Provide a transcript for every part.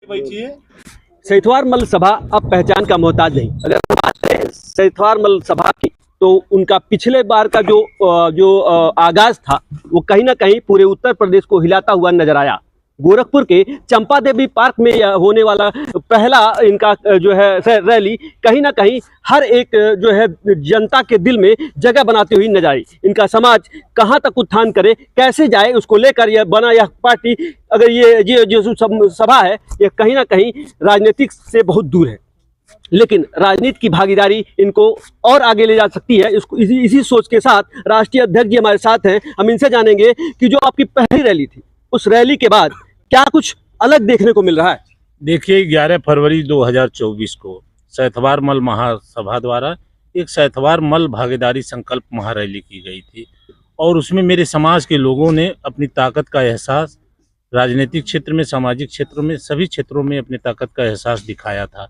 सैथवार मल सभा अब पहचान का मोहताज नहीं। अगर हम बात करें सैथवार मल सभा की, तो उनका पिछले बार का जो आगाज था वो कहीं ना कहीं पूरे उत्तर प्रदेश को हिलाता हुआ नजर आया। गोरखपुर के चंपा देवी पार्क में होने वाला पहला इनका जो है रैली कहीं ना कहीं हर एक जो है जनता के दिल में जगह बनाती हुई नजर आई। इनका समाज कहां तक उत्थान करे, कैसे जाए, उसको लेकर यह बना यह पार्टी, अगर ये जो सभा है ये कहीं ना कहीं राजनीतिक से बहुत दूर है, लेकिन राजनीति की भागीदारी इनको और आगे ले जा सकती है। इसको इसी सोच के साथ राष्ट्रीय अध्यक्ष जी हमारे साथ हैं। हम इनसे जानेंगे कि जो आपकी पहली रैली थी, उस रैली के बाद क्या कुछ अलग देखने को मिल रहा है। देखिए, 11 फरवरी 2024 को सैथवार मल महासभा द्वारा एक सैथवार मल भागीदारी संकल्प महारैली की गई थी और उसमें मेरे समाज के लोगों ने अपनी ताकत का एहसास राजनीतिक क्षेत्र में, सामाजिक क्षेत्रों में, सभी क्षेत्रों में अपनी ताकत का एहसास दिखाया था।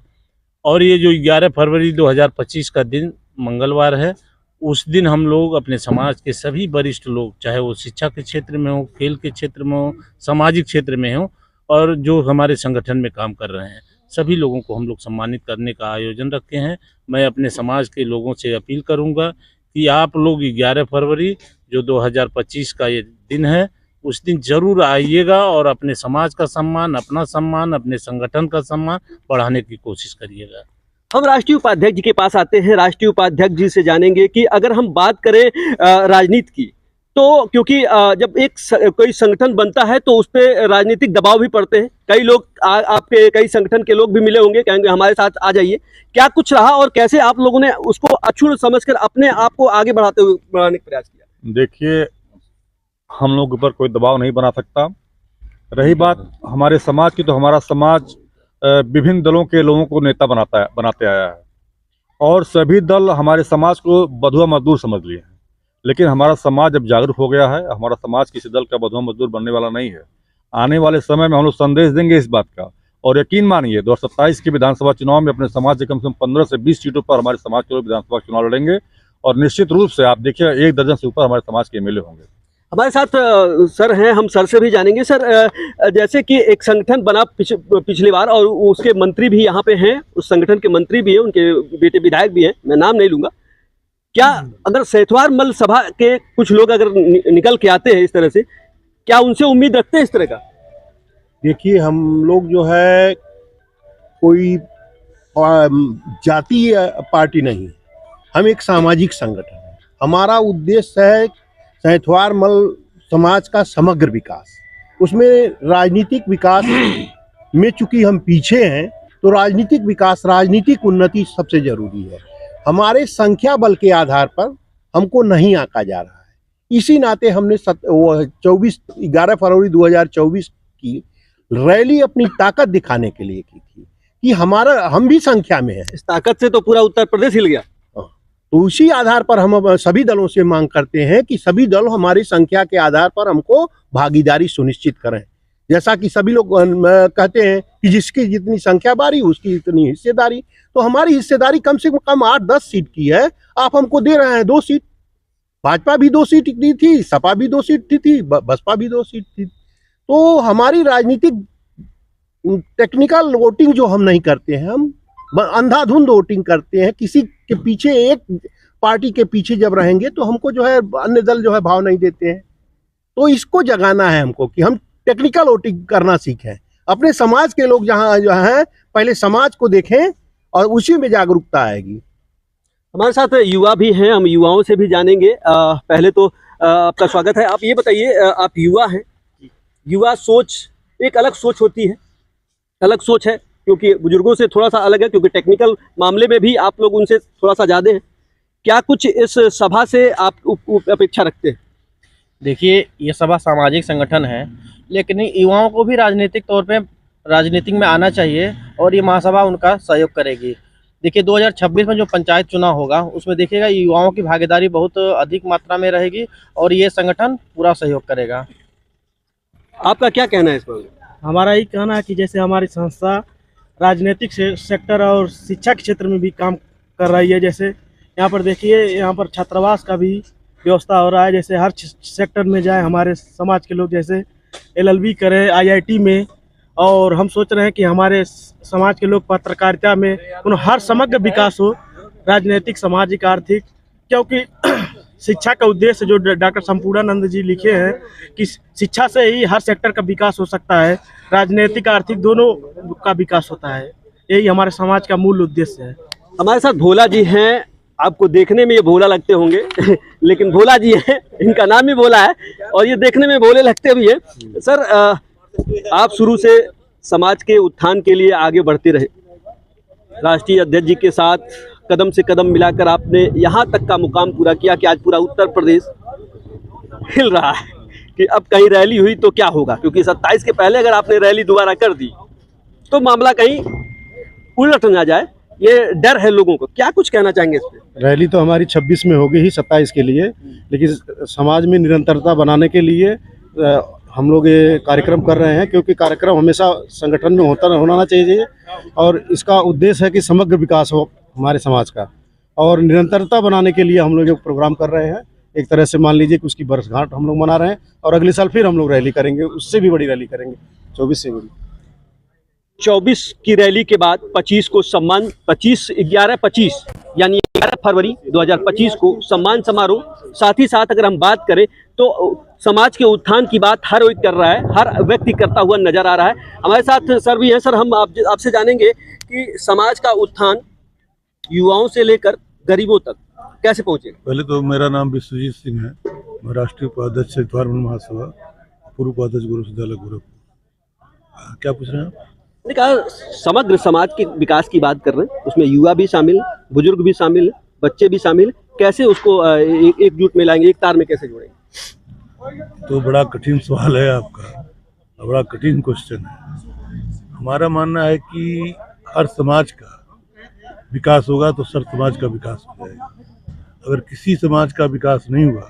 और ये जो 11 फरवरी 2025 का दिन मंगलवार है, उस दिन हम लोग अपने समाज के सभी वरिष्ठ लोग, चाहे वो शिक्षा के क्षेत्र में हो, खेल के क्षेत्र में हो, सामाजिक क्षेत्र में हो, और जो हमारे संगठन में काम कर रहे हैं, सभी लोगों को हम लोग सम्मानित करने का आयोजन रखे हैं। मैं अपने समाज के लोगों से अपील करूंगा कि आप लोग 11 फरवरी जो 2025 का ये दिन है, उस दिन जरूर आइएगा और अपने समाज का सम्मान, अपना सम्मान, अपने संगठन का सम्मान बढ़ाने की कोशिश करिएगा। हम राष्ट्रीय उपाध्यक्ष जी के पास आते हैं। राष्ट्रीय उपाध्यक्ष जी से जानेंगे कि अगर हम बात करें राजनीति की, तो क्योंकि जब कोई संगठन बनता है तो उस पर राजनीतिक दबाव भी पड़ते हैं। कई लोग आपके कई संगठन के लोग भी मिले होंगे, कहेंगे हमारे साथ आ जाइए। क्या कुछ रहा और कैसे आप लोगों ने उसको अक्षुण्ण समझकर अपने आप को आगे बढ़ाने का प्रयास किया? देखिए, हम लोग ऊपर कोई दबाव नहीं बना सकता। रही बात हमारे समाज की, तो हमारा समाज विभिन्न दलों के लोगों को नेता बनाते आया है और सभी दल हमारे समाज को बंधुआ मजदूर समझ लिए हैं। लेकिन हमारा समाज अब जागरूक हो गया है। हमारा समाज किसी दल का बंधुआ मजदूर बनने वाला नहीं है। आने वाले समय में हम लोग संदेश देंगे इस बात का, और यकीन मानिए 2027 के विधानसभा चुनाव में अपने समाज से कम 15 से 20 सीटों पर हमारे समाज के लोग विधानसभा चुनाव लड़ेंगे और निश्चित रूप से आप देखिए 1 दर्जन से ऊपर हमारे समाज के एमएलए होंगे। हमारे साथ सर हैं, हम सर से भी जानेंगे। सर, जैसे कि एक संगठन बना पिछली बार और उसके मंत्री भी यहाँ पे हैं, उस संगठन के मंत्री भी हैं, उनके बेटे विधायक भी हैं, मैं नाम नहीं लूंगा। क्या अगर सैथवार मल सभा के कुछ लोग अगर निकल के आते हैं इस तरह से, क्या उनसे उम्मीद रखते हैं इस तरह का? देखिए, हम लोग जो है कोई जातीय पार्टी नहीं, हम एक सामाजिक संगठन है। हमारा उद्देश्य है सैथवार मल समाज का समग्र विकास। उसमें राजनीतिक विकास में चूंकि हम पीछे हैं, तो राजनीतिक विकास, राजनीतिक उन्नति सबसे जरूरी है। हमारे संख्या बल के आधार पर हमको नहीं आंका जा रहा है। इसी नाते हमने 11 फरवरी 2024 की रैली अपनी ताकत दिखाने के लिए की थी कि हम भी संख्या में हैं। इस ताकत से तो पूरा उत्तर प्रदेश हिल गया। तो उसी आधार पर हम सभी दलों से मांग करते हैं कि सभी दल हमारी संख्या के आधार पर हमको भागीदारी सुनिश्चित करें। जैसा कि सभी लोग कहते हैं कि जिसकी जितनी संख्या बारी उसकी इतनी हिस्सेदारी, तो हमारी हिस्सेदारी कम से कम 8-10 सीट की है। आप हमको दे रहे हैं 2 सीट। भाजपा भी 2 सीट दी थी, सपा भी 2 सीट दी थी, बसपा भी 2 सीट थी। तो हमारी राजनीतिक टेक्निकल वोटिंग जो हम नहीं करते हैं, हम अंधाधुंध वोटिंग करते हैं। किसी के पीछे, एक पार्टी के पीछे जब रहेंगे तो हमको जो है अन्य दल जो है भाव नहीं देते हैं। तो इसको जगाना है हमको कि हम टेक्निकल वोटिंग करना सीखें। अपने समाज के लोग जहाँ जो हैं, पहले समाज को देखें और उसी में जागरूकता आएगी। हमारे साथ युवा भी हैं, हम युवाओं से भी जानेंगे। पहले तो आपका स्वागत है। आप ये बताइए, आप युवा हैं, युवा सोच एक अलग सोच होती है, अलग सोच है, क्योंकि बुजुर्गों से थोड़ा सा अलग है, क्योंकि टेक्निकल मामले में भी आप लोग उनसे थोड़ा सा ज़्यादा हैं। क्या कुछ इस सभा से आप अपेक्षा रखते हैं? देखिए, ये सभा सामाजिक संगठन है, लेकिन युवाओं को भी राजनीतिक तौर पे राजनीतिक में आना चाहिए और ये महासभा उनका सहयोग करेगी। देखिए, 2026 में जो पंचायत चुनाव होगा उसमें देखिएगा युवाओं की भागीदारी बहुत अधिक मात्रा में रहेगी और ये संगठन पूरा सहयोग करेगा। आपका क्या कहना है इस पर? हमारा यही कहना है कि जैसे हमारी संस्था राजनीतिक सेक्टर और शिक्षा के क्षेत्र में भी काम कर रही है। जैसे यहाँ पर देखिए, यहाँ पर छात्रावास का भी व्यवस्था हो रहा है। जैसे हर सेक्टर में जाए हमारे समाज के लोग, जैसे LLB करें IIT में, और हम सोच रहे हैं कि हमारे समाज के लोग पत्रकारिता में उन हर समग्र विकास हो, राजनीतिक, सामाजिक, आर्थिक, क्योंकि शिक्षा का उद्देश्य जो डॉक्टर संपूर्णानंद जी लिखे हैं कि शिक्षा से ही हर सेक्टर का विकास हो सकता है, राजनीतिक, आर्थिक दोनों का विकास होता है। यही हमारे समाज का मूल उद्देश्य है। हमारे साथ भोला जी हैं। आपको देखने में ये भोला लगते होंगे लेकिन भोला जी हैं, इनका नाम ही भोला है और ये देखने में भोले लगते भी हैं। सर, आप शुरू से समाज के उत्थान के लिए आगे बढ़ते रहे, राष्ट्रीय अध्यक्ष जी के साथ कदम से कदम मिलाकर आपने यहाँ तक का मुकाम पूरा किया कि आज पूरा उत्तर प्रदेश हिल रहा है कि अब कहीं रैली हुई तो क्या होगा, क्योंकि 27 के पहले अगर आपने रैली दोबारा कर दी तो मामला कहीं उलट ना जाए, ये डर है लोगों को। क्या कुछ कहना चाहेंगे इस पे? रैली तो हमारी 26 में होगी ही 27 के लिए, लेकिन समाज में निरंतरता बनाने के लिए हम लोग ये कार्यक्रम कर रहे हैं, क्योंकि कार्यक्रम हमेशा संगठन में होना चाहिए और इसका उद्देश्य है कि समग्र विकास हो हमारे समाज का, और निरंतरता बनाने के लिए हम लोग एक प्रोग्राम कर रहे हैं। एक तरह से मान लीजिए कि उसकी वर्षगांठ हम लोग मना रहे हैं और अगले साल फिर हम लोग रैली करेंगे, उससे भी बड़ी रैली करेंगे, 24 से बड़ी। 24 की रैली के बाद 25 को सम्मान 25 यानी 11 फरवरी 2025 को सम्मान समारोह। साथ ही साथ अगर हम बात करें तो समाज के उत्थान की बात हर कोई कर रहा है, हर व्यक्ति करता हुआ नजर आ रहा है। हमारे साथ सर भी हैं। सर, हम आपसे जानेंगे कि समाज का उत्थान युवाओं से लेकर गरीबों तक कैसे पहुंचे। पहले तो मेरा नाम विश्वजीत सिंह है, मैं राष्ट्रीय उपाध्यक्ष सहितवार मल महासभा, पूर्व उपाध्यक्ष गुरु विद्यालय गोरखपुर। क्या पूछ रहे हैं आप? मैंने कहा समग्र समाज के विकास की बात कर रहे हैं, उसमें युवा भी शामिल, बुजुर्ग भी शामिल, बच्चे भी शामिल, कैसे उसको एकजुट में लाएंगे, एक तार में कैसे जोड़ेंगे? तो बड़ा कठिन सवाल है आपका, बड़ा कठिन क्वेश्चन है। हमारा मानना है कि हर समाज का विकास होगा तो सर समाज का विकास हो जाएगा। अगर किसी समाज का विकास नहीं हुआ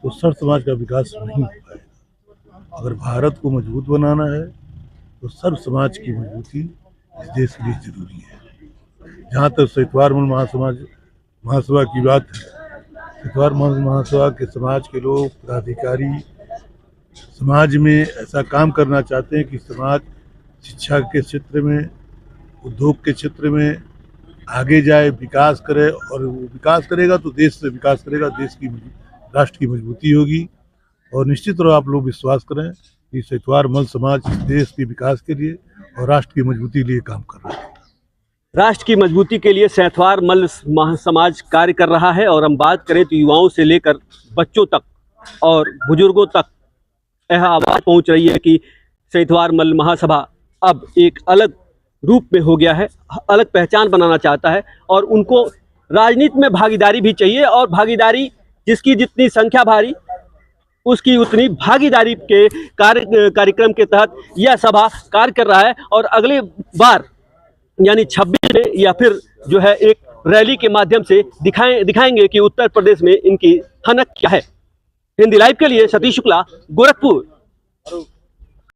तो सर समाज का विकास नहीं हो पाएगा। अगर भारत को मजबूत बनाना है तो सर्व समाज की मजबूती इस देश के लिए जरूरी है। जहाँ तक सहितवार मल महासभा की बात है, सहितवार मल महासभा के समाज के लोग, पदाधिकारी समाज में ऐसा काम करना चाहते हैं कि समाज शिक्षा के क्षेत्र में, उद्योग के क्षेत्र में आगे जाए, विकास करे, और वो विकास करेगा तो देश से विकास करेगा, देश की राष्ट्र की मजबूती होगी। और निश्चित तौर आप लोग विश्वास करें कि सहितवार मल समाज देश के विकास के लिए और राष्ट्र की मजबूती के लिए काम कर रहा है। राष्ट्र की मजबूती के लिए सहितवार मल समाज कार्य कर रहा है। और हम बात करें तो युवाओं से लेकर बच्चों तक और बुजुर्गों तक यह आवाज़ पहुंच रही है कि सहितवार मल महासभा अब एक अलग रूप में हो गया है, अलग पहचान बनाना चाहता है और उनको राजनीति में भागीदारी भी चाहिए। और भागीदारी जिसकी जितनी संख्या भारी उसकी उतनी भागीदारी के कार्यक्रम के तहत यह सभा कार्य कर रहा है। और अगली बार यानी 26 में या फिर जो है एक रैली के माध्यम से दिखाएंगे कि उत्तर प्रदेश में इनकी हनक क्या है। हिंदी लाइव के लिए सतीश शुक्ला, गोरखपुर।